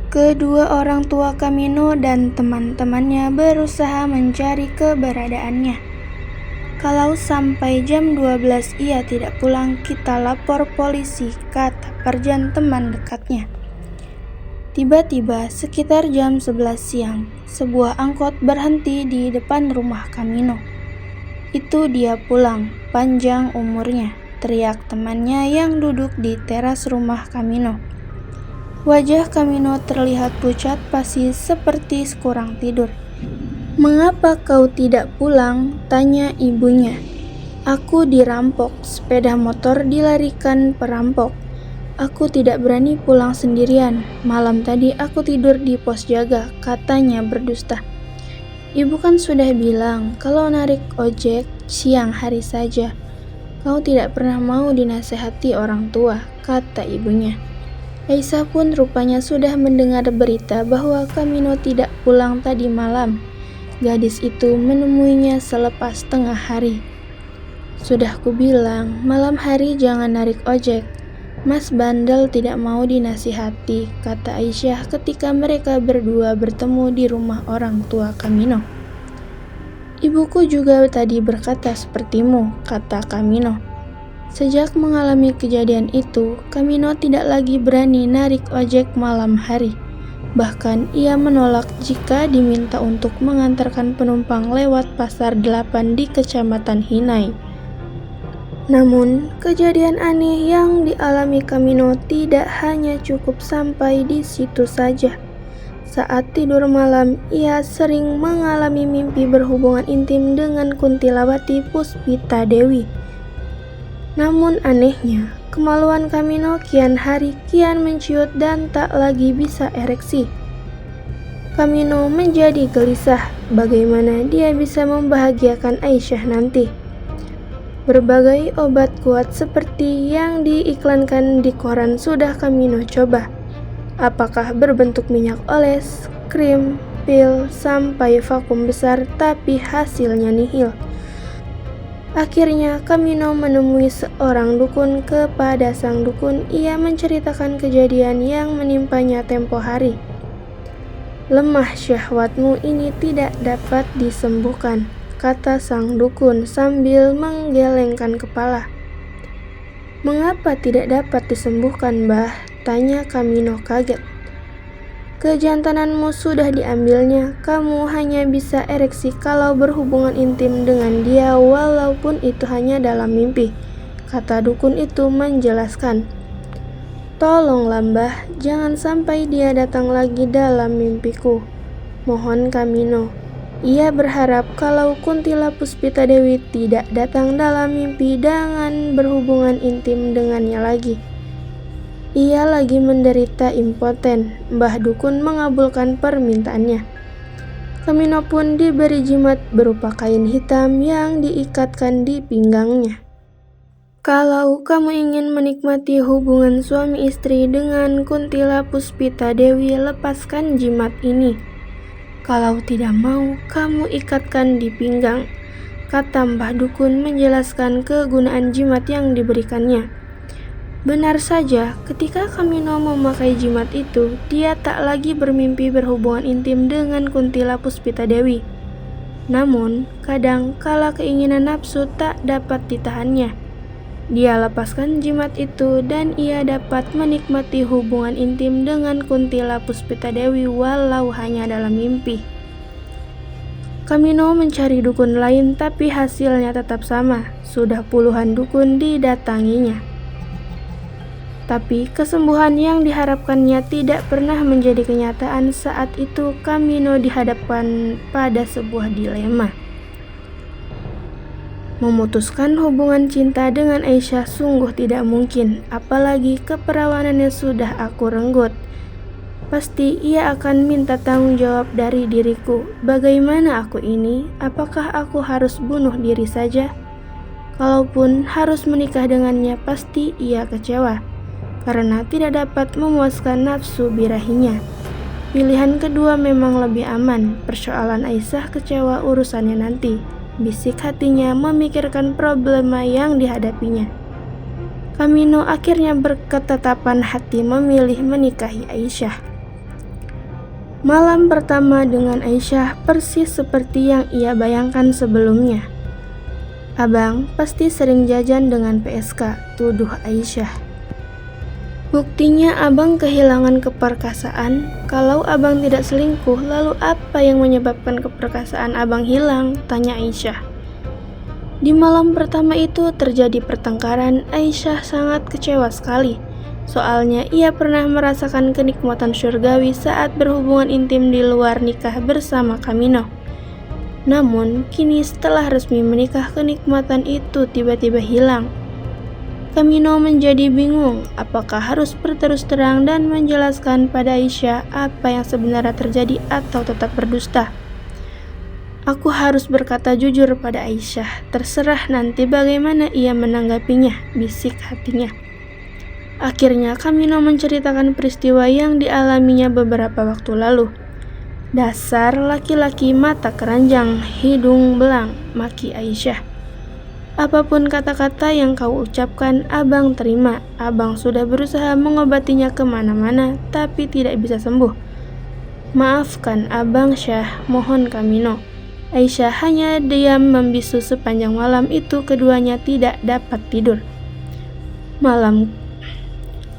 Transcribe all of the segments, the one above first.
Kedua orang tua Camino dan teman-temannya berusaha mencari keberadaannya. Kalau sampai jam 12 ia tidak pulang, kita lapor polisi, kata Parjan teman dekatnya. Tiba-tiba sekitar jam 11 siang, sebuah angkot berhenti di depan rumah Camino. Itu dia pulang, panjang umurnya, teriak temannya yang duduk di teras rumah Camino. Wajah Camino terlihat pucat pasi seperti kurang tidur. "Mengapa kau tidak pulang?" tanya ibunya. "Aku dirampok, sepeda motor dilarikan perampok. Aku tidak berani pulang sendirian. Malam tadi aku tidur di pos jaga," katanya berdusta. "Ibu kan sudah bilang kalau narik ojek siang hari saja. Kau tidak pernah mau dinasehati orang tua," kata ibunya. Aisyah pun rupanya sudah mendengar berita bahwa Camino tidak pulang tadi malam. Gadis itu menemuinya selepas tengah hari. "Sudah kubilang, malam hari jangan narik ojek. Mas bandel tidak mau dinasihati," kata Aisyah ketika mereka berdua bertemu di rumah orang tua Camino. "Ibuku juga tadi berkata sepertimu," kata Camino. Sejak mengalami kejadian itu, Camino tidak lagi berani narik ojek malam hari. Bahkan ia menolak jika diminta untuk mengantarkan penumpang lewat Pasar 8 di Kecamatan Hinai. Namun, kejadian aneh yang dialami Camino tidak hanya cukup sampai di situ saja. Saat tidur malam, ia sering mengalami mimpi berhubungan intim dengan Kuntilawati Puspita Dewi. Namun anehnya, kemaluan Camino kian hari kian menciut dan tak lagi bisa ereksi. Camino menjadi gelisah bagaimana dia bisa membahagiakan Aisyah nanti. Berbagai obat kuat seperti yang diiklankan di koran sudah Camino coba. Apakah berbentuk minyak oles, krim, pil, sampai vakum besar, tapi hasilnya nihil. Akhirnya Camino menemui seorang dukun. Kepada sang dukun ia menceritakan kejadian yang menimpanya tempo hari. "Lemah syahwatmu ini tidak dapat disembuhkan," kata sang dukun sambil menggelengkan kepala. "Mengapa tidak dapat disembuhkan, Mbah?" tanya Camino kaget. "Kejantananmu sudah diambilnya. Kamu hanya bisa ereksi kalau berhubungan intim dengan dia, walaupun itu hanya dalam mimpi," kata dukun itu menjelaskan. "Tolonglah Mbah, jangan sampai dia datang lagi dalam mimpiku," mohon Camino. Ia berharap kalau Kuntila Puspita Dewi tidak datang dalam mimpi dengan berhubungan intim dengannya lagi. Ia lagi menderita impoten. Mbah Dukun mengabulkan permintaannya. Camino pun diberi jimat berupa kain hitam yang diikatkan di pinggangnya. "Kalau kamu ingin menikmati hubungan suami istri dengan Kuntila Puspita Dewi, lepaskan jimat ini. Kalau tidak mau, kamu ikatkan di pinggang," kata Mbah Dukun menjelaskan kegunaan jimat yang diberikannya. Benar saja, ketika Camino memakai jimat itu, dia tak lagi bermimpi berhubungan intim dengan Kuntila Puspita Dewi. Namun, kadang kala keinginan nafsu tak dapat ditahannya. Dia lepaskan jimat itu dan ia dapat menikmati hubungan intim dengan Kuntila Puspita Dewi walau hanya dalam mimpi. Camino mencari dukun lain tapi hasilnya tetap sama. Sudah puluhan dukun didatanginya. Tapi kesembuhan yang diharapkannya tidak pernah menjadi kenyataan. Saat itu Camino dihadapkan pada sebuah dilema. Memutuskan hubungan cinta dengan Aisyah sungguh tidak mungkin, apalagi keperawanannya sudah aku renggut. Pasti ia akan minta tanggung jawab dari diriku. Bagaimana aku ini? Apakah aku harus bunuh diri saja? Kalaupun harus menikah dengannya, pasti ia kecewa karena tidak dapat memuaskan nafsu birahinya. Pilihan kedua memang lebih aman. Persoalan Aisyah kecewa urusannya nanti, bisik hatinya memikirkan problema yang dihadapinya. Camino akhirnya berketetapan hati memilih menikahi Aisyah. Malam pertama dengan Aisyah persis seperti yang ia bayangkan sebelumnya. "Abang pasti sering jajan dengan PSK," tuduh Aisyah. "Buktinya abang kehilangan keperkasaan. Kalau abang tidak selingkuh, lalu apa yang menyebabkan keperkasaan abang hilang?" tanya Aisyah. Di malam pertama itu terjadi pertengkaran. Aisyah sangat kecewa sekali. Soalnya ia pernah merasakan kenikmatan syurgawi saat berhubungan intim di luar nikah bersama Kamino. Namun, kini setelah resmi menikah, kenikmatan itu tiba-tiba hilang. Kamino menjadi bingung apakah harus berterus terang dan menjelaskan pada Aisyah apa yang sebenarnya terjadi atau tetap berdusta. "Aku harus berkata jujur pada Aisyah, terserah nanti bagaimana ia menanggapinya," bisik hatinya. Akhirnya Kamino menceritakan peristiwa yang dialaminya beberapa waktu lalu. "Dasar laki-laki mata keranjang, hidung belang," maki Aisyah. "Apapun kata-kata yang kau ucapkan, abang terima. Abang sudah berusaha mengobatinya kemana-mana, tapi tidak bisa sembuh. Maafkan abang Syah, mohon Kamino." Aisyah hanya diam membisu sepanjang malam itu. Keduanya tidak dapat tidur.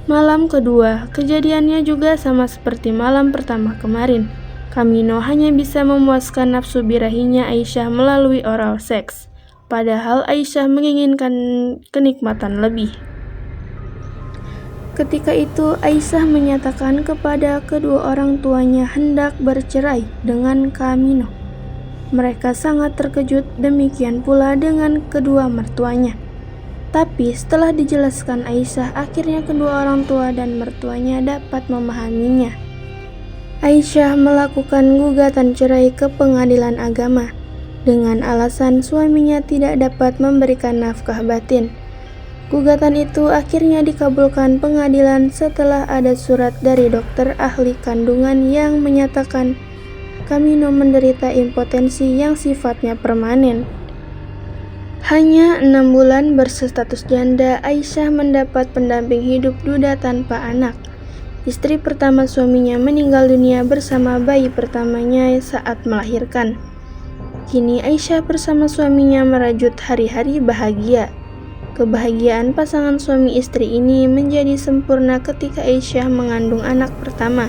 Malam kedua, kejadiannya juga sama seperti malam pertama kemarin. Kamino hanya bisa memuaskan nafsu birahinya Aisyah melalui oral seks, padahal Aisyah menginginkan kenikmatan lebih. Ketika itu, Aisyah menyatakan kepada kedua orang tuanya hendak bercerai dengan Kamino. Mereka sangat terkejut, demikian pula dengan kedua mertuanya. Tapi setelah dijelaskan Aisyah, akhirnya kedua orang tua dan mertuanya dapat memahaminya. Aisyah melakukan gugatan cerai ke pengadilan agama dengan alasan suaminya tidak dapat memberikan nafkah batin. Gugatan itu akhirnya dikabulkan pengadilan setelah ada surat dari dokter ahli kandungan yang menyatakan Kamino menderita impotensi yang sifatnya permanen. Hanya 6 bulan berstatus janda, Aisyah mendapat pendamping hidup duda tanpa anak. Istri pertama suaminya meninggal dunia bersama bayi pertamanya saat melahirkan. Kini Aisyah bersama suaminya merajut hari-hari bahagia. Kebahagiaan pasangan suami istri ini menjadi sempurna ketika Aisyah mengandung anak pertama.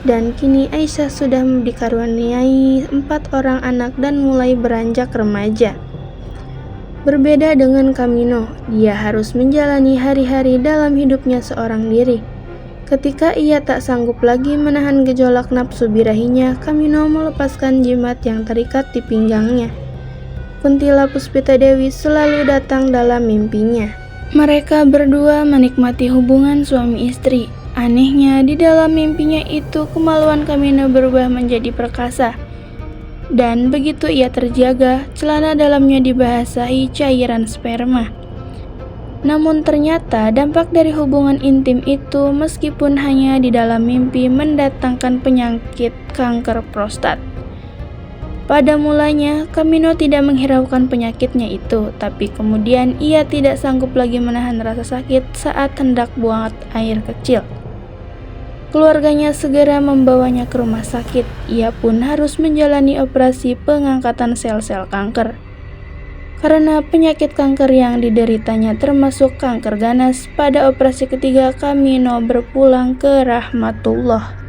Dan kini Aisyah sudah dikaruniai 4 orang anak dan mulai beranjak remaja. Berbeda dengan Kamino, dia harus menjalani hari-hari dalam hidupnya seorang diri. Ketika ia tak sanggup lagi menahan gejolak nafsu birahinya, Kamino melepaskan jimat yang terikat di pinggangnya. Kuntila Puspita Dewi selalu datang dalam mimpinya. Mereka berdua menikmati hubungan suami istri. Anehnya, di dalam mimpinya itu kemaluan Kamino berubah menjadi perkasa. Dan begitu ia terjaga, celana dalamnya dibasahi cairan sperma. Namun ternyata dampak dari hubungan intim itu meskipun hanya di dalam mimpi mendatangkan penyakit kanker prostat. Pada mulanya, Kamino tidak menghiraukan penyakitnya itu, tapi kemudian ia tidak sanggup lagi menahan rasa sakit saat hendak buang air kecil. Keluarganya segera membawanya ke rumah sakit. Ia pun harus menjalani operasi pengangkatan sel-sel kanker. Karena penyakit kanker yang dideritanya termasuk kanker ganas, pada operasi ketiga Kamino berpulang ke rahmatullah.